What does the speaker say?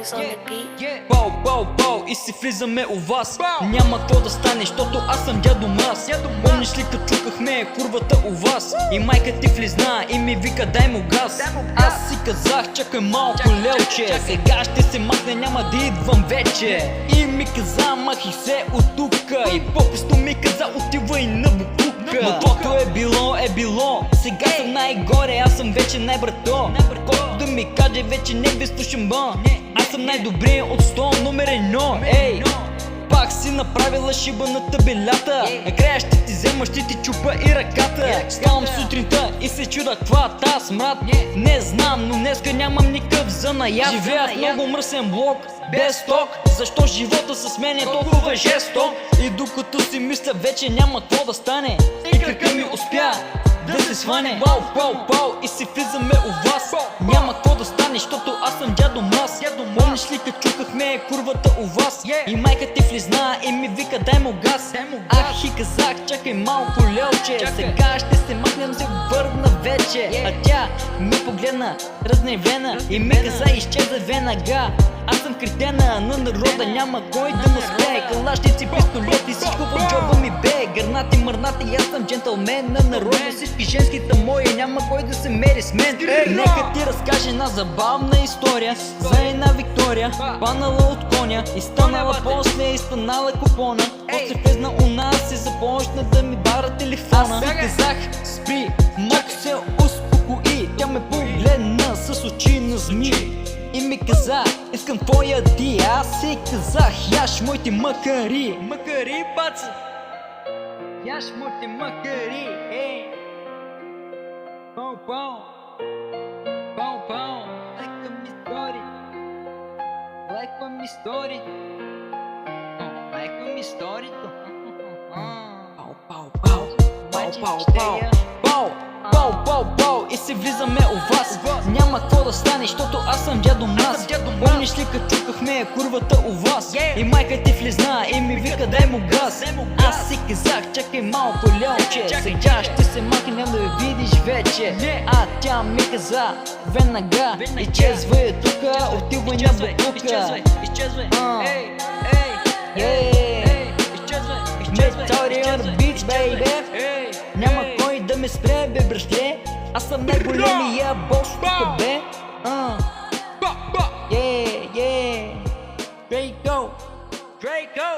Max on the beat. Бау, и си влизаме у вас. Няма какво да стане, защото аз съм дядо Мраз. Помниш ли като чукахме курвата у вас? И майка ти влизна и ми вика дай му газ. Аз си казах чакай малко лелче, сега ще се махне, няма да идвам вече. И ми каза махи се от тука, и по-пусто ми каза отивай на буклука. Но каквото е било, сега съм най-горе, аз съм вече най-брато. Който да ми каже вече не ви слушам ба. Аз съм най-добрия от 100 номер 1. Ей, пак си направила шиба на табелята. Накрая ще ти взема, ще ти чупа и ръката. Ставам сутринта и се чуда каква та смрад. Не знам, но днеска нямам никакъв занаят. Живея в много мръсен блок, без ток. Защо живота с мен е толкова жесток? И докато си мисля вече няма какво да стане, и кръка ми успя да се сване. Бау, и си влизаме у вас. Няма какво да стане, защото аз съм дядо Мраз. Помниш ли като чукахме курвата у вас? И майка ти влизна и ми вика дай му газ. Ах и казах чакай малко лелче, сега ще се махнем, се върна вече. А тя ми погледна разневена и ми каза изчеза веднага. Аз съм кретена на народа, няма кой да му спее. Калашници, пистолети, всичко в джоба ми бе. Гърнати, мърнати, аз съм джентълмен на народа. Всички женските мои, няма кой да се мери с мен. Нека ти разкаже една забавна история за една Виктория, паднала от коня и станала после, и станала купона. После влезна у нас и започна да ми бара телефона. Аз си казах спри, малко се успокои. Тя ме погледна с очи на змии и ми каза, искам твоя ти. Аз си казах, яш моите макари. Макари, баца, яш моите макари. Ей, пау, лайка ми стори, лайка ми сторито, лайка ми сторито. Пау, и си влизаме у вас. Няма какво да стане, защото аз съм дядо Мраз. Помниш ли като чукахме курвата у вас? И майка ти влизна и ми вика дай му газ. Аз си казах чакай малко лелче, сега ще се махнем да я видиш вече. А тя ми каза веднага изчезвай тука, отивай на буклука. Изчезвай, Металри on the beach, baby. Няма кой да ме спре, бе братле. Аз съм най-големия бос тука, бе. Yeah, Draco.